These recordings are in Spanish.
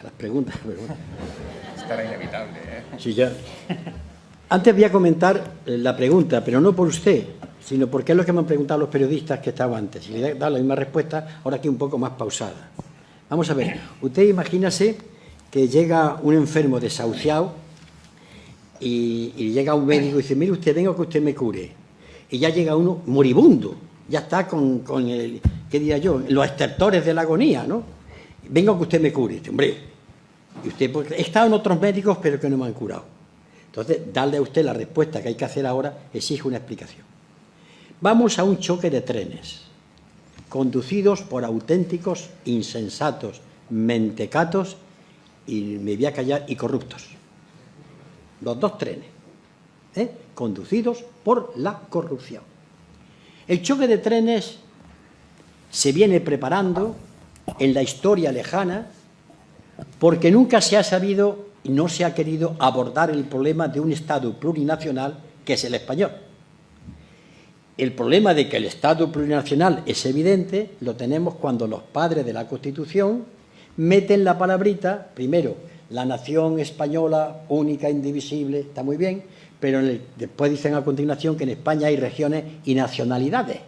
las preguntas. Esta era inevitable, ¿eh? Sí, ya. Antes voy a comentar la pregunta, pero no por usted, sino porque es lo que me han preguntado los periodistas que estaban antes. Y le he dado la misma respuesta, ahora aquí un poco más pausada. Vamos a ver, usted imagínase que llega un enfermo desahuciado y llega un médico y dice, mire usted, venga que usted me cure. Y ya llega uno moribundo, ya está con el, ¿qué diría yo?, los estertores de la agonía, ¿no? Venga que usted me cure. Dice, hombre, y usted, porque he estado en otros médicos pero que no me han curado. Entonces, darle a usted la respuesta que hay que hacer ahora exige una explicación. Vamos a un choque de trenes, conducidos por auténticos insensatos, mentecatos, y me voy a callar, y corruptos. Los dos trenes, conducidos por la corrupción. El choque de trenes se viene preparando en la historia lejana porque nunca se ha sabido y no se ha querido abordar el problema de un Estado plurinacional que es el español. El problema de que el Estado plurinacional es evidente lo tenemos cuando los padres de la Constitución meten la palabrita, primero, la nación española única, indivisible, está muy bien, pero después dicen a continuación que en España hay regiones y nacionalidades.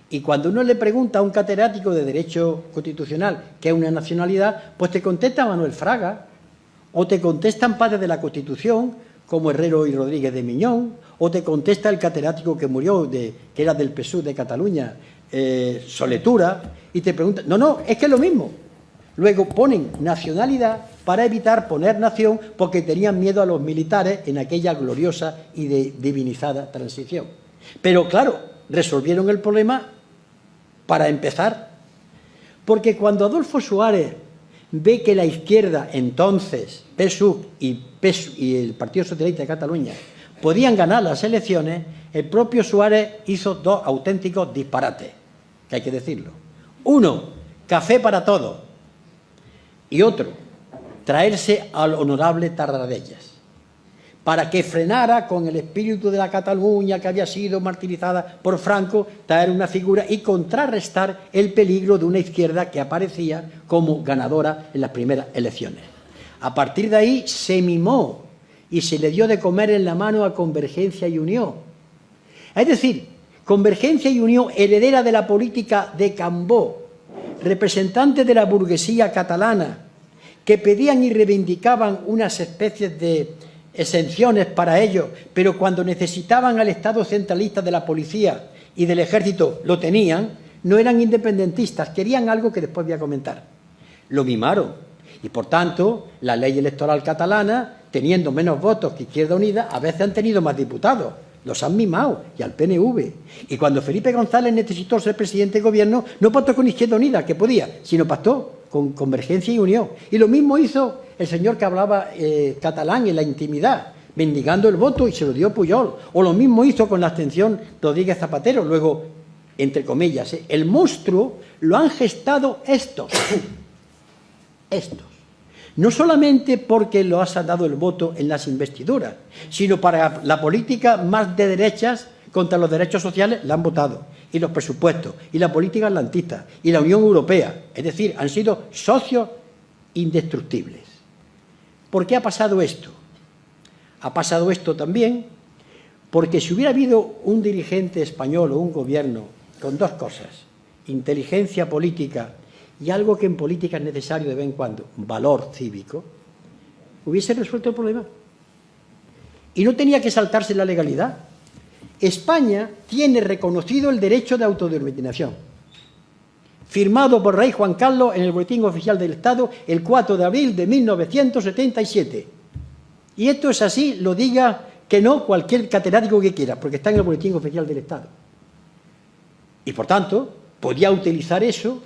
Y cuando uno le pregunta a un catedrático de Derecho Constitucional qué es una nacionalidad, pues te contesta Manuel Fraga, o te contestan padres de la Constitución, como Herrero y Rodríguez de Miñón, o te contesta el catedrático que murió, que era del PSUV de Cataluña, Soletura, y te preguntan, no, es que es lo mismo. Luego ponen nacionalidad para evitar poner nación porque tenían miedo a los militares en aquella gloriosa y divinizada transición. Pero claro, resolvieron el problema para empezar, porque cuando Adolfo Suárez ve que la izquierda, entonces PSUV y el Partido Socialista de Cataluña podían ganar las elecciones, el propio Suárez hizo dos auténticos disparates, que hay que decirlo. Uno, café para todos, y otro, traerse al honorable Tarradellas, para que frenara con el espíritu de la Cataluña que había sido martirizada por Franco, traer una figura y contrarrestar el peligro de una izquierda que aparecía como ganadora en las primeras elecciones. A partir de ahí se mimó y se le dio de comer en la mano a Convergencia y Unió. Es decir, Convergencia y Unió, heredera de la política de Cambó, representantes de la burguesía catalana, que pedían y reivindicaban unas especies de exenciones para ellos, pero cuando necesitaban al Estado centralista de la policía y del ejército lo tenían, no eran independentistas, querían algo que después voy a comentar. Lo mimaron y, por tanto, la ley electoral catalana, teniendo menos votos que Izquierda Unida, a veces han tenido más diputados. Los han mimado, y al PNV. Y cuando Felipe González necesitó ser presidente de gobierno, no pactó con Izquierda Unida, que podía, sino pactó con Convergencia y Unión. Y lo mismo hizo el señor que hablaba catalán en la intimidad, mendigando el voto, y se lo dio Pujol. O lo mismo hizo con la abstención Rodríguez Zapatero. Luego, entre comillas, el monstruo lo han gestado estos. No solamente porque lo has dado el voto en las investiduras, sino para la política más de derechas contra los derechos sociales la han votado, y los presupuestos, y la política atlantista, y la Unión Europea. Es decir, han sido socios indestructibles. ¿Por qué ha pasado esto? Ha pasado esto también porque si hubiera habido un dirigente español o un gobierno con dos cosas, inteligencia política y algo que en política es necesario de vez en cuando, valor cívico, hubiese resuelto el problema. Y no tenía que saltarse la legalidad. España tiene reconocido el derecho de autodeterminación, firmado por Rey Juan Carlos en el Boletín Oficial del Estado el 4 de abril de 1977. Y esto es así, lo diga que no cualquier catedrático que quiera, porque está en el Boletín Oficial del Estado. Y por tanto, podía utilizar eso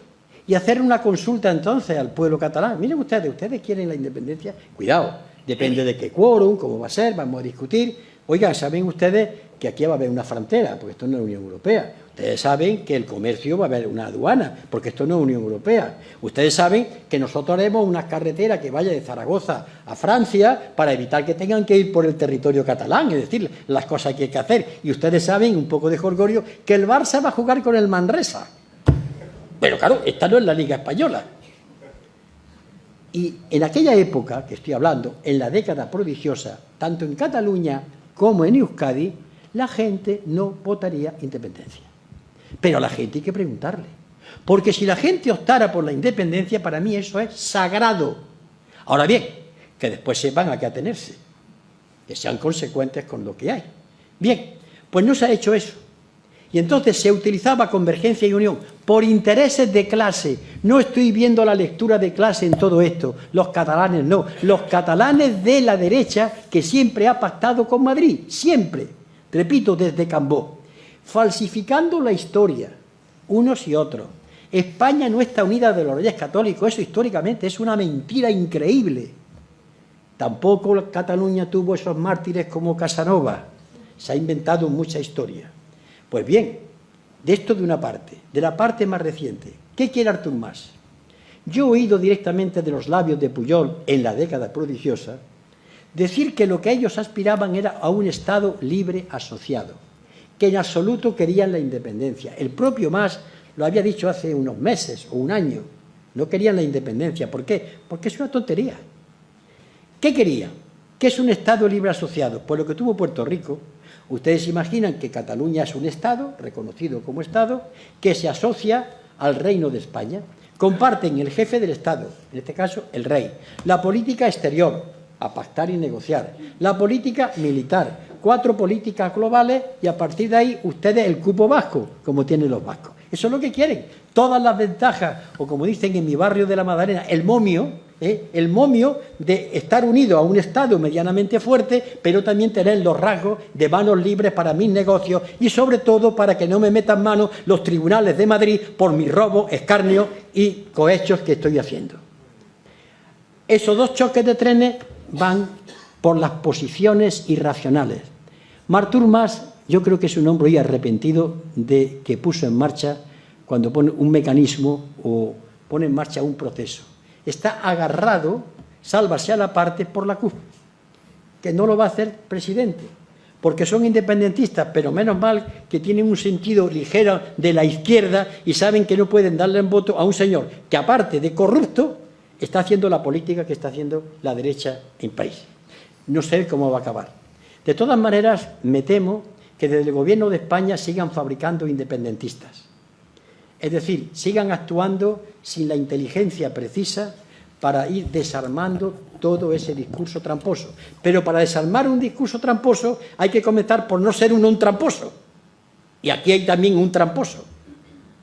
y hacer una consulta entonces al pueblo catalán. Miren ustedes quieren la independencia, cuidado, depende de qué quórum, cómo va a ser, vamos a discutir. Oigan, ¿saben ustedes que aquí va a haber una frontera? Porque esto no es la Unión Europea. Ustedes saben que el comercio va a haber una aduana, porque esto no es Unión Europea. Ustedes saben que nosotros haremos una carretera que vaya de Zaragoza a Francia para evitar que tengan que ir por el territorio catalán, es decir, las cosas que hay que hacer. Y ustedes saben, un poco de jolgorio, que el Barça va a jugar con el Manresa. Pero claro, esta no es la Liga Española. Y en aquella época, que estoy hablando, en la década prodigiosa, tanto en Cataluña como en Euskadi, la gente no votaría independencia. Pero a la gente hay que preguntarle. Porque si la gente optara por la independencia, para mí eso es sagrado. Ahora bien, que después sepan a qué atenerse, que sean consecuentes con lo que hay. Bien, pues no se ha hecho eso. Y entonces se utilizaba convergencia y unión por intereses de clase. No estoy viendo la lectura de clase en todo esto. Los catalanes no. Los catalanes de la derecha que siempre ha pactado con Madrid. Siempre. Repito, desde Cambó. Falsificando la historia, unos y otros. España no está unida de los Reyes Católicos. Eso históricamente es una mentira increíble. Tampoco Cataluña tuvo esos mártires como Casanova. Se ha inventado mucha historia. Pues bien, de esto de una parte, de la parte más reciente, ¿qué quiere Artur Mas? Yo he oído directamente de los labios de Pujol, en la década prodigiosa, decir que lo que ellos aspiraban era a un Estado libre asociado, que en absoluto querían la independencia. El propio Mas lo había dicho hace unos meses o un año, no querían la independencia. ¿Por qué? Porque es una tontería. ¿Qué querían? ¿Qué es un Estado libre asociado? Pues lo que tuvo Puerto Rico. Ustedes imaginan que Cataluña es un Estado, reconocido como Estado, que se asocia al Reino de España. Comparten el jefe del Estado, en este caso el rey, la política exterior, a pactar y negociar, la política militar, 4 políticas globales y a partir de ahí ustedes el cupo vasco, como tienen los vascos. Eso es lo que quieren. Todas las ventajas, o como dicen en mi barrio de la Madalena, el momio de estar unido a un Estado medianamente fuerte, pero también tener los rasgos de manos libres para mis negocios y sobre todo para que no me metan mano los tribunales de Madrid por mis robos, escarnios y cohechos que estoy haciendo. Esos 2 choques de trenes van por las posiciones irracionales. Artur Mas, yo creo que es un hombre hoy arrepentido de que puso en marcha, cuando pone un mecanismo o pone en marcha un proceso. Está agarrado, sálvase a la parte, por la CUP, que no lo va a hacer presidente, porque son independentistas, pero menos mal que tienen un sentido ligero de la izquierda y saben que no pueden darle un voto a un señor que, aparte de corrupto, está haciendo la política que está haciendo la derecha en país. No sé cómo va a acabar. De todas maneras, me temo que desde el gobierno de España sigan fabricando independentistas. Es decir, sigan actuando sin la inteligencia precisa para ir desarmando todo ese discurso tramposo. Pero para desarmar un discurso tramposo hay que comenzar por no ser un tramposo. Y aquí hay también un tramposo,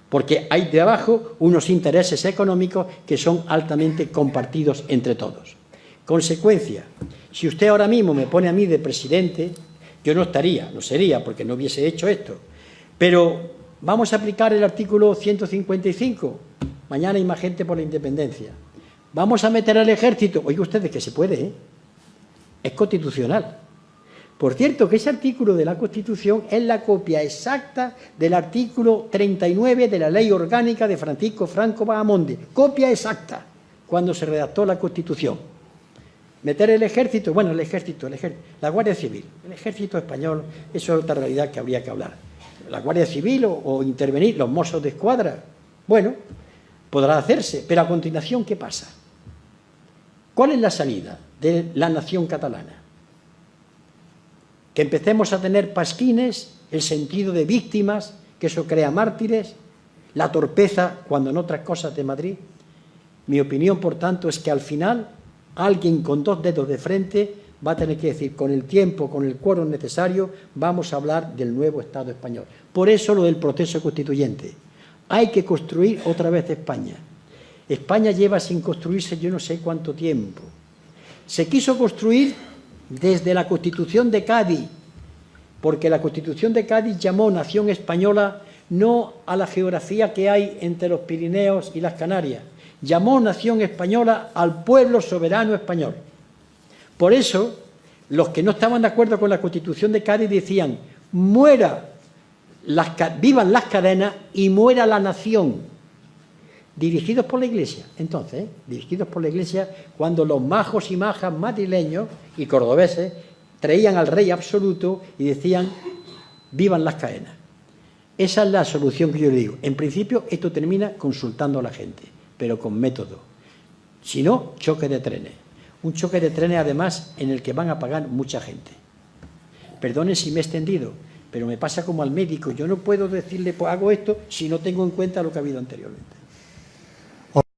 porque hay debajo unos intereses económicos que son altamente compartidos entre todos. Consecuencia, si usted ahora mismo me pone a mí de presidente, yo no sería, porque no hubiese hecho esto. Pero vamos a aplicar el artículo 155. Mañana hay más gente por la independencia. Vamos a meter al ejército. Oiga ustedes que se puede, ¿eh? Es constitucional. Por cierto, que ese artículo de la Constitución es la copia exacta del artículo 39 de la Ley Orgánica de Francisco Franco Bahamonde. Copia exacta, cuando se redactó la Constitución. Meter el ejército, bueno, el ejército, la Guardia Civil, el ejército español, eso es otra realidad que habría que hablar. La Guardia Civil o intervenir los Mossos de Escuadra, bueno, podrá hacerse, pero a continuación, ¿qué pasa? ¿Cuál es la salida de la nación catalana? Que empecemos a tener pasquines, el sentido de víctimas, que eso crea mártires, la torpeza cuando en otras cosas de Madrid. Mi opinión, por tanto, es que al final alguien con 2 dedos de frente va a tener que decir, con el tiempo, con el quórum necesario, vamos a hablar del nuevo Estado español. Por eso lo del proceso constituyente. Hay que construir otra vez España. España lleva sin construirse yo no sé cuánto tiempo. Se quiso construir desde la Constitución de Cádiz, porque la Constitución de Cádiz llamó nación española no a la geografía que hay entre los Pirineos y las Canarias, llamó nación española al pueblo soberano español. Por eso, los que no estaban de acuerdo con la Constitución de Cádiz decían, vivan las cadenas y muera la nación. Dirigidos por la Iglesia, entonces, dirigidos por la Iglesia, cuando los majos y majas madrileños y cordobeses traían al rey absoluto y decían, vivan las cadenas. Esa es la solución que yo le digo. En principio, esto termina consultando a la gente, pero con método. Si no, choque de trenes. Un choque de trenes, además, en el que van a pagar mucha gente. Perdone si me he extendido, pero me pasa como al médico. Yo no puedo decirle, pues hago esto, si no tengo en cuenta lo que ha habido anteriormente.